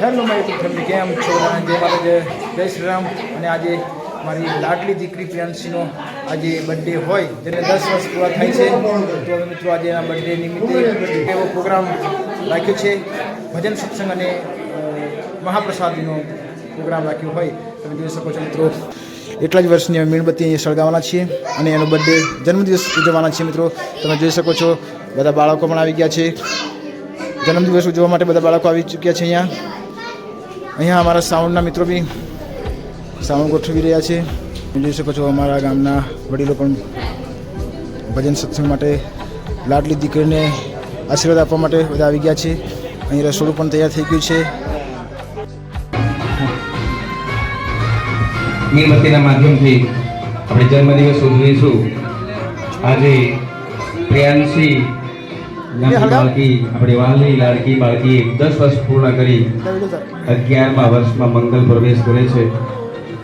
Hello મારી YouTube family, કેમ છો? જય માતાજી, જય શ્રી રામ. અને આજે મારી લાડલી દીકરી પ્રિયાંશીનો આજે બર્થડે હોય, તેને 10 વર્ષ પૂરા થાય છે. તો મિત્રો આજે એના બર્થડે નિમિત્તે એવો પ્રોગ્રામ રાખ્યો છે. ભજન સત્સંગ અને મહાપ્રસાદીનો પ્રોગ્રામ રાખ્યો હોય. તમે જોઈ શકો છો મિત્રો, એટલા જ વર્ષની મીણબત્તી અહીંયા સળગાવવાના છીએ અને એનો બર્થડે જન્મદિવસ ઉજવવાના છીએ. મિત્રો તમે જોઈ શકો છો, બધા બાળકો પણ આવી ગયા છે. જન્મદિવસ ઉજવવા માટે બધા બાળકો આવી ચૂક્યા છે. અહીંયા અમારા સાઉન્ડના મિત્રો બી સાઉન્ડ ગોઠવી રહ્યા છે. તમે જોઈ શકો છો, અમારા ગામના વડીલો પણ ભજન સત્સંગ માટે લાડલી દીકરીને આશીર્વાદ આપવા માટે બધા આવી ગયા છે. અહીં રસોડું પણ તૈયાર થઈ ગયું છે. મીણબત્તીના માધ્યમથી આપણે જન્મદિવસ ઉજવીશું. આજે પ્રિયાંશી બાળકી, આપણી વાલી લાડકી બાળકી 10 વર્ષ પૂર્ણ કરી 11મા વર્ષમાં મંગલ પ્રવેશ કરે છે.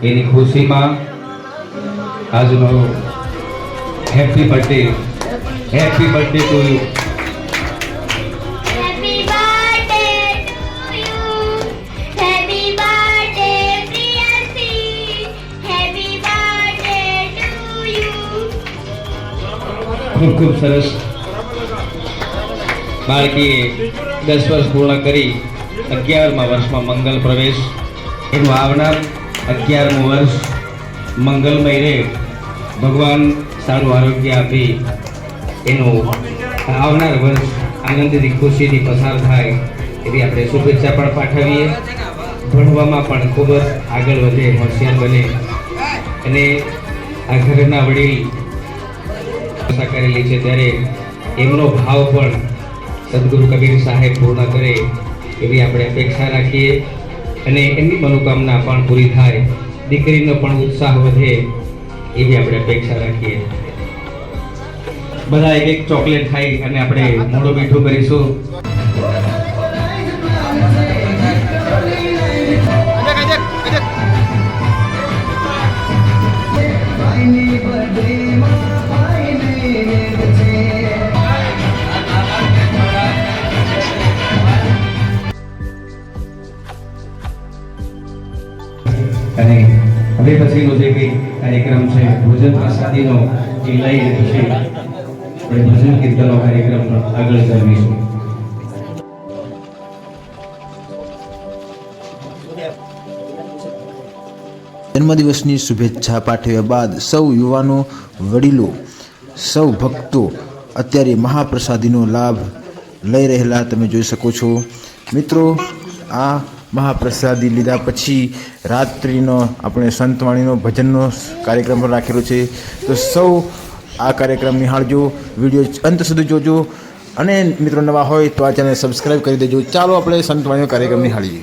એની ખુશીમાં આજનો હેપી બર્થડે ટુ યુ. ખૂબ ખૂબ સરસ. બાળકીએ 10 વર્ષ પૂર્ણ કરી 11મા વર્ષમાં મંગલ પ્રવેશ. એનું આવનાર 11મું વર્ષ મંગલમય રહે, ભગવાન સારું આરોગ્ય આપી એનું આવનાર વર્ષ આનંદથી ખુશીથી પસાર થાય એવી આપણે શુભેચ્છા પણ પાઠવીએ. ભણવામાં પણ ખૂબ જ આગળ વધે, હોશિયાર બને અને આ ઘરના વડીલ કરેલી છે ત્યારે એમનો ભાવ પણ સદગુરુ કબીર સાહેબ પૂર્ણ કરે એવી આપણે અપેક્ષા રાખીએ અને એમની મનોકામના પણ પૂરી થાય, દીકરીનો પણ ઉત્સાહ વધે એવી આપણે અપેક્ષા રાખીએ. બધા એક ચોકલેટ ખાઈ અને આપણે મોઢું મીઠું કરીશું. અને હવે પછીનો જે કંઈ કાર્યક્રમ છે ભોજન પ્રસાદીનો એ લઈ પછી આપણે ભજન કીર્તનનો કાર્યક્રમ આગળ ચલાવીશું. જન્મદિવસની શુભેચ્છા પાઠવ્યા બાદ સૌ યુવાનો, વડીલો, સૌ ભક્તો અત્યારે મહાપ્રસાદીનો લાભ લઈ રહેલા તમે જોઈ શકો છો. મિત્રો, આ મહાપ્રસાદી લીધા પછી રાત્રિનો આપણે સંતવાણીનો ભજનનો કાર્યક્રમ પણ રાખેલો છે. તો સૌ આ કાર્યક્રમ નિહાળજો, વિડીયો અંત સુધી જોજો અને મિત્રો નવા હોય તો આ ચેનલ સબસ્ક્રાઈબ કરી દેજો. ચાલો આપણે સંતવાણીનો કાર્યક્રમ નિહાળીએ.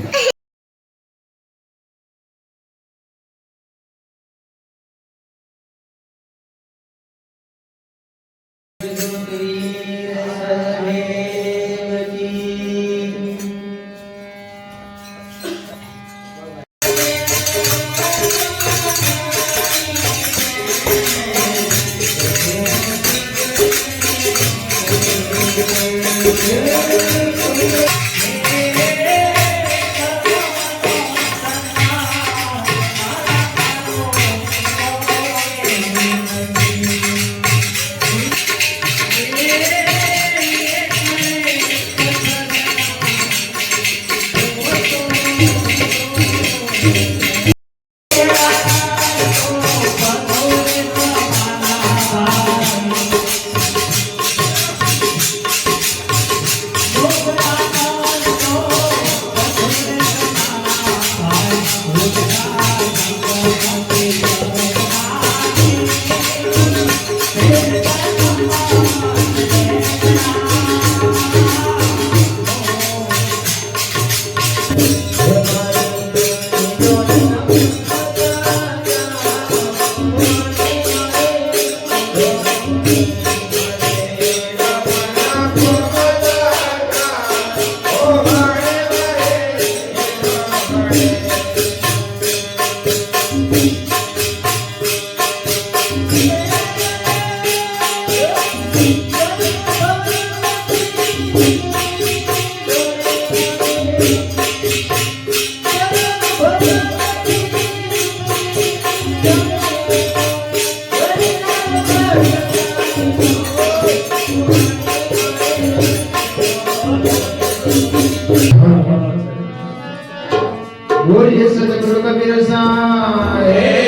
બોલીએ સદગુરુ કબીર સાહેબ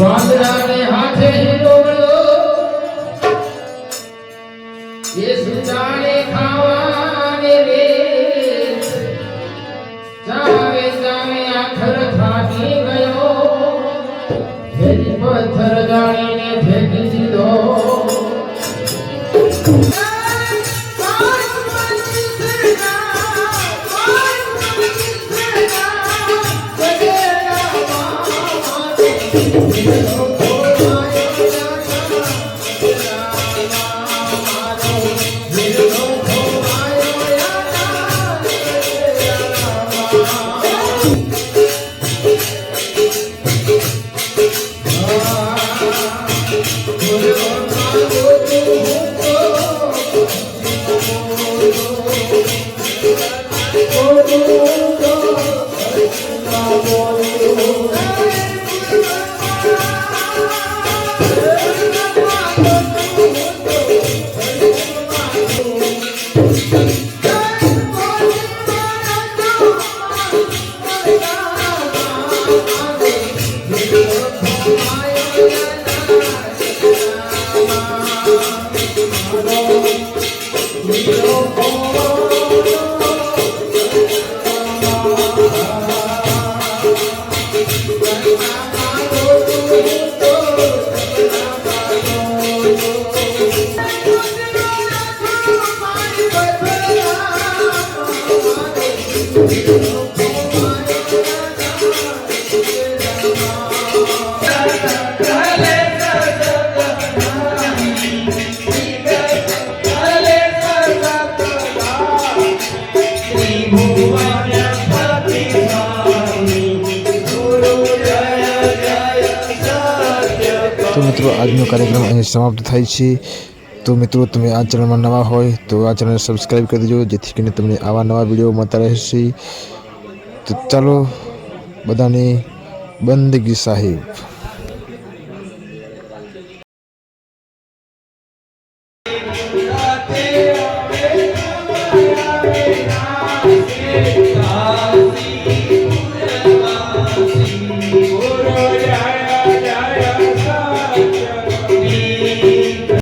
વાંદરાને હાથે હિંડોળો એ સુજાણે ખાવાને રે ચાવે ચાવે આખર થાકી ગયો ફેરી પથ્થર જાણીને ફેંકી દીધો તો મિત્રો આજનો કાર્યક્રમ અહીં સમાપ્ત થાય છે. તો મિત્રો તમે આ ચેનલમાં નવા હોય તો આ ચેનલ સબસ્ક્રાઈબ કરી દેજો જેથી કરીને તમને આવા નવા વિડીયો મળતા રહેશે. તો ચાલો બધાને બંદગી સાહેબ.